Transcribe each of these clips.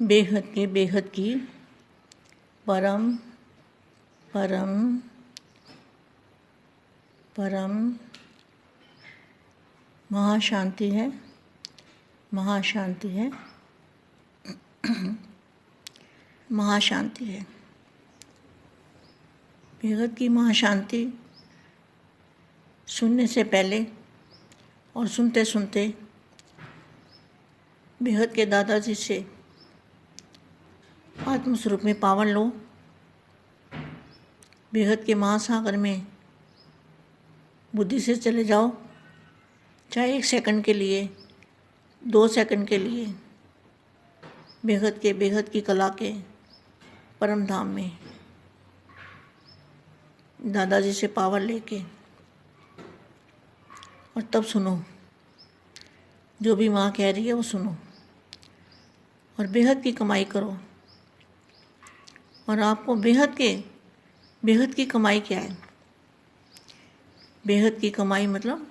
बेहद की परम परम परम महाशांति है, महाशांति है, महाशांति है। बेहद की महाशांति सुनने से पहले और सुनते सुनते बेहद के दादाजी से आत्मस्वरूप में पावन लो। बेहद के महासागर में बुद्धि से चले जाओ, चाहे 1 सेकंड के लिए, 2 सेकंड के लिए, बेहद की कला के परम धाम में दादाजी से पावर लेके, और तब सुनो, जो भी माँ कह रही है वो सुनो और बेहद की कमाई करो। और आपको बेहद की कमाई क्या है? बेहद की कमाई मतलब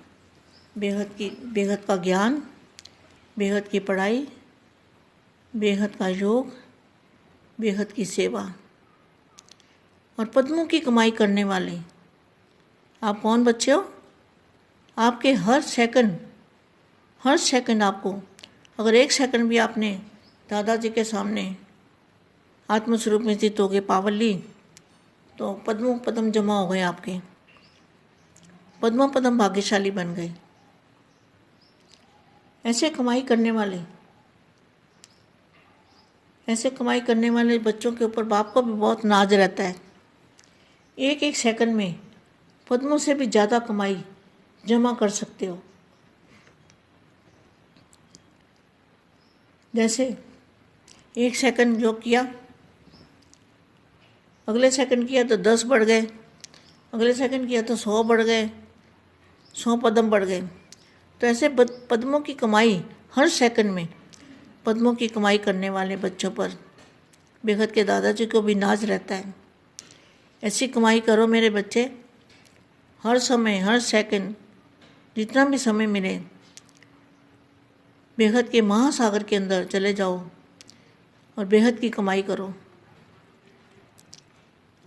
बेहद का ज्ञान, बेहद की पढ़ाई, बेहद का योग, बेहद की सेवा और पद्मों की कमाई करने वाले आप कौन बच्चे हो? आपके हर सेकंड आपको, अगर 1 सेकंड भी आपने दादाजी के सामने आत्मस्वरूप में स्थित होकर पावर ली तो पद्म जमा हो गए, आपके पद्म भाग्यशाली बन गए। ऐसे कमाई करने वाले बच्चों के ऊपर बाप को भी बहुत नाज रहता है। 1 सेकंड में पद्मों से भी ज़्यादा कमाई जमा कर सकते हो। जैसे 1 सेकंड जो किया, अगले सेकंड किया तो 10 बढ़ गए, अगले सेकंड किया तो 100 बढ़ गए, 100 पद्म बढ़ गए। तो ऐसे पद्मों की कमाई हर सेकंड में, पद्मों की कमाई करने वाले बच्चों पर बेहद के दादाजी को भी नाज रहता है। ऐसी कमाई करो मेरे बच्चे, हर समय, हर सेकंड, जितना भी समय मिले, बेहद के महासागर के अंदर चले जाओ और बेहद की कमाई करो।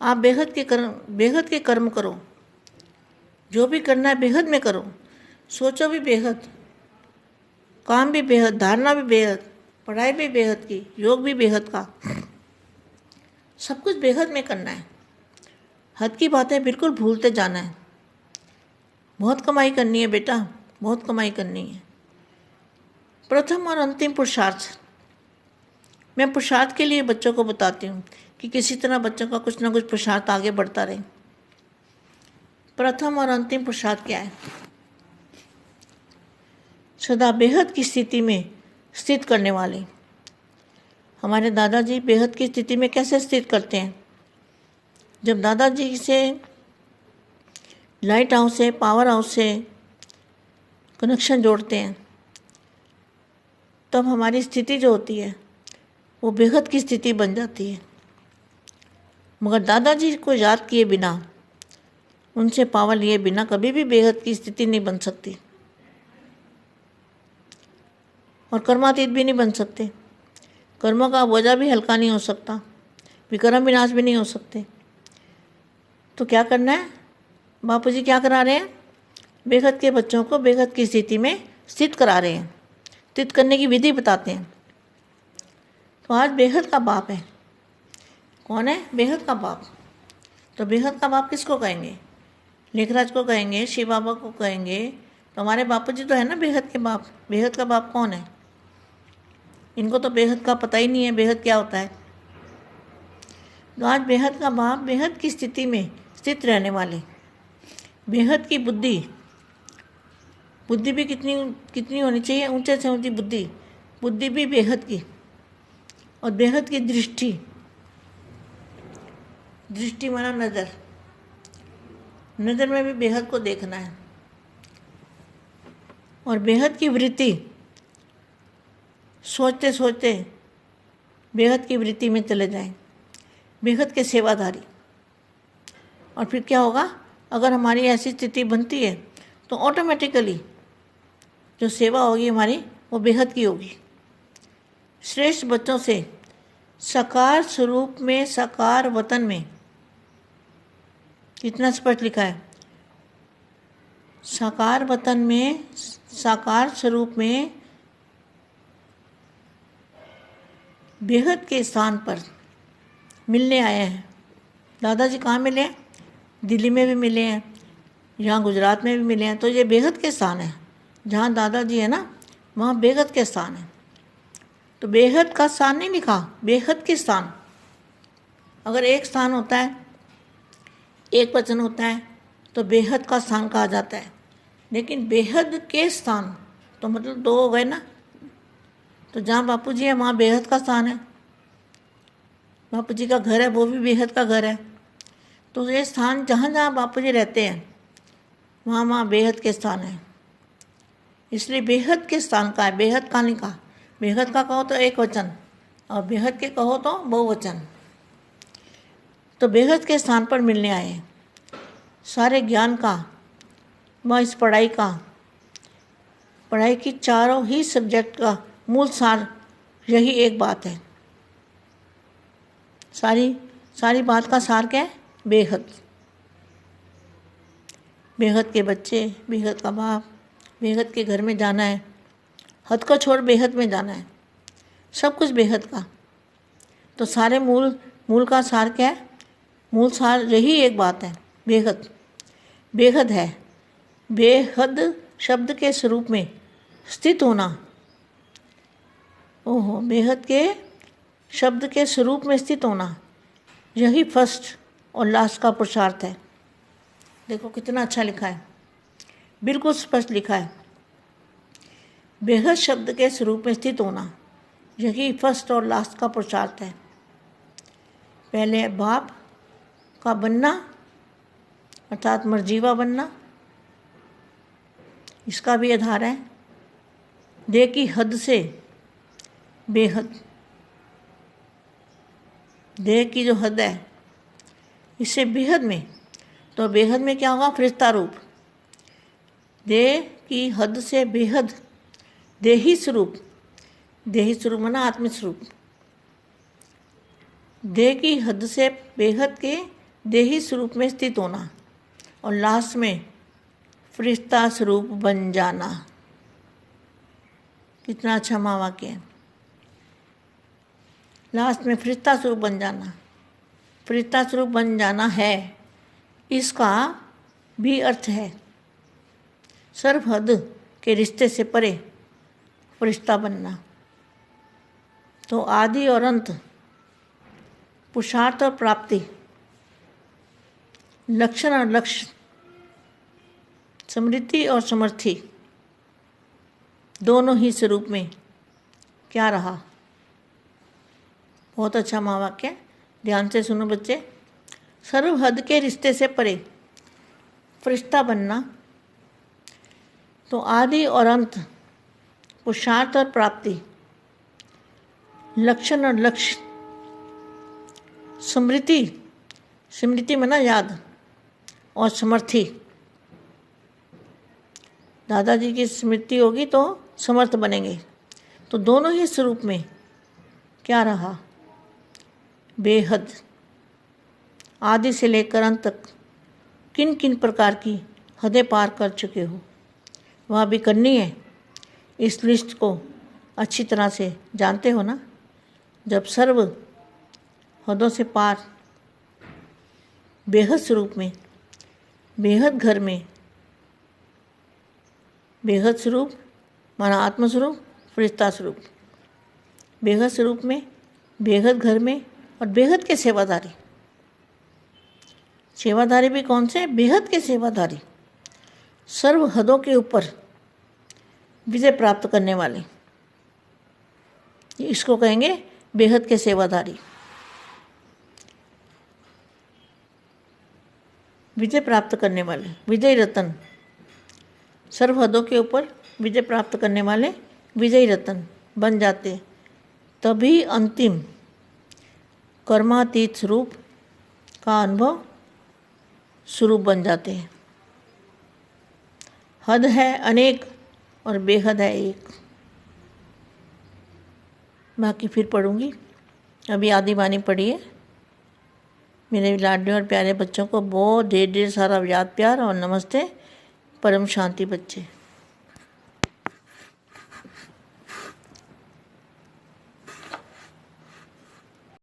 आप बेहद के कर्म करो, जो भी करना है बेहद में करो। सोचो भी बेहद, काम भी बेहद, धारणा भी बेहद, पढ़ाई भी बेहद की, योग भी बेहद का, सब कुछ बेहद में करना है। हद की बातें बिल्कुल भूलते जाना है। बहुत कमाई करनी है बेटा, बहुत कमाई करनी है। प्रथम और अंतिम पुरुषार्थ, मैं पुरुषार्थ के लिए बच्चों को बताती हूँ कि किसी तरह बच्चों का कुछ ना कुछ पुरुषार्थ आगे बढ़ता रहे। प्रथम और अंतिम पुरुषार्थ क्या है? सदा बेहद की स्थिति में स्थित करने वाले। हमारे दादाजी बेहद की स्थिति में कैसे स्थित करते हैं? जब दादाजी से लाइट हाउस से, पावर हाउस से कनेक्शन जोड़ते हैं, तब हमारी स्थिति जो होती है वो बेहद की स्थिति बन जाती है। मगर दादाजी को याद किए बिना, उनसे पावर लिए बिना कभी भी बेहद की स्थिति नहीं बन सकती और कर्मातीत भी नहीं बन सकते। कर्मों का बोझा भी हल्का नहीं हो सकता, विक्रम विनाश भी नहीं हो सकते। तो क्या करना है? बापू जी क्या करा रहे हैं? बेहद के बच्चों को बेहद की स्थिति में स्थित करा रहे हैं, स्थित करने की विधि बताते हैं। तो आज बेहद का बाप है। कौन है? बेहद का बाप। तो बेहद का बाप किसको कहेंगे? लेखराज को कहेंगे, शिव बाबा को कहेंगे। तो हमारे बापू जी तो है ना बेहद के बाप। बेहद का बाप कौन है? इनको तो बेहद का पता ही नहीं है, बेहद क्या होता है। तो आज बेहद का बाप बेहद की स्थिति में स्थित रहने वाले, बेहद की बुद्धि भी कितनी होनी चाहिए? ऊंचे से ऊंची बुद्धि भी बेहद की, और बेहद की दृष्टि माना नज़र में भी बेहद को देखना है। और बेहद की वृत्ति, सोचते सोचते बेहद की वृत्ति में चले जाएं, बेहद के सेवाधारी। और फिर क्या होगा? अगर हमारी ऐसी स्थिति बनती है तो ऑटोमेटिकली जो सेवा होगी हमारी वो बेहद की होगी। श्रेष्ठ बच्चों से साकार स्वरूप में साकार वतन में, कितना स्पष्ट लिखा है। साकार वतन में साकार स्वरूप में बेहद के स्थान पर मिलने आए हैं। दादाजी कहाँ मिले हैं? दिल्ली में भी मिले हैं, यहाँ गुजरात में भी मिले हैं। तो ये बेहद के स्थान है, जहाँ दादाजी है ना, वहाँ बेहद के स्थान है। तो बेहद का स्थान नहीं लिखा, बेहद के स्थान। अगर एक स्थान होता है, एक वचन होता है, तो बेहद का स्थान कहा जाता है। लेकिन बेहद के स्थान तो मतलब दो हो गए ना। तो जहाँ बापू जी है वहाँ बेहद का स्थान है। बापू जी का घर है, वो भी बेहद का घर है। तो ये स्थान जहाँ जहाँ बापू जी रहते हैं वहाँ वहाँ बेहद के स्थान है। इसलिए बेहद के स्थान का है, बेहद का नहीं कहा। बेहद का कहो तो एक वचन, और बेहद के कहो तो बहुवचन। तो बेहद के स्थान पर मिलने आए हैं। सारे ज्ञान का व इस पढ़ाई की चारों ही सब्जेक्ट का मूल सार यही एक बात है। सारी बात का सार क्या है? बेहद। बेहद के बच्चे, बेहद का बाप, बेहद के घर में जाना है। हद को छोड़ बेहद में जाना है, सब कुछ बेहद का। तो सारे मूल का सार क्या है? मूल सार यही एक बात है, बेहद। बेहद है, बेहद शब्द के स्वरूप में स्थित होना। ओहो, बेहद के शब्द के स्वरूप में स्थित होना, यही फर्स्ट और लास्ट का पुरुषार्थ है। देखो कितना अच्छा लिखा है, बिल्कुल स्पष्ट लिखा है। बेहद शब्द के स्वरूप में स्थित होना, यही फर्स्ट और लास्ट का पुरुषार्थ है। पहले बाप का बनना अर्थात मर्जीवा बनना, इसका भी आधार है। देह की हद से बेहद, देह की जो हद है इससे बेहद में, तो बेहद में क्या होगा? फरिश्ता रूप। देह की हद से बेहद देही स्वरूप, देही स्वरूप माना आत्मस्वरूप। देह की हद से बेहद के देही स्वरूप में स्थित होना, और लास्ट में फरिश्ता स्वरूप बन जाना। कितना अच्छा महावाक्य है। लास्ट में फरिश्ता स्वरूप बन जाना। फरिश्ता स्वरूप बन जाना है, इसका भी अर्थ है सर्व हद के रिश्ते से परे फरिश्ता बनना। तो आदि और अंत, पुरुषार्थ और प्राप्ति, लक्षण और लक्ष्य, स्मृति और समर्थी, दोनों ही स्वरूप में क्या रहा? बहुत अच्छा महावाक्य, ध्यान से सुनो बच्चे। सर्व हद के रिश्ते से परे फरिश्ता बनना, तो आदि और अंत, पुरुषार्थ और प्राप्ति, लक्षण और लक्ष्य, स्मृति, स्मृति माना याद, और समर्थी, दादाजी की स्मृति होगी तो समर्थ बनेंगे। तो दोनों ही स्वरूप में क्या रहा? बेहद। आदि से लेकर अंत तक किन किन प्रकार की हदें पार कर चुके हो, वह भी करनी है। इस लिस्ट को अच्छी तरह से जानते हो ना। जब सर्व हदों से पार बेहद स्वरूप में, बेहद घर में, बेहद स्वरूप माना आत्मस्वरूप, फरिश्ता स्वरूप, बेहद स्वरूप में, बेहद घर में, और बेहद के सेवादारी। सेवादारी भी कौन से? बेहद के सेवादारी, सर्व हदों के ऊपर विजय प्राप्त करने वाले, इसको कहेंगे बेहद के सेवादारी। विजय प्राप्त करने वाले, विजय रतन, सर्व हदों के ऊपर विजय प्राप्त करने वाले विजयी रतन बन जाते, तभी अंतिम कर्मातीत स्वरूप का अनुभव स्वरूप बन जाते हैं। हद है अनेक और बेहद है एक। बाकी फिर पढ़ूंगी, अभी आदि वाणी पढ़िए। मेरे लाडले और प्यारे बच्चों को बहुत ढेर ढेर सारा याद प्यार और नमस्ते। परम शांति बच्चे।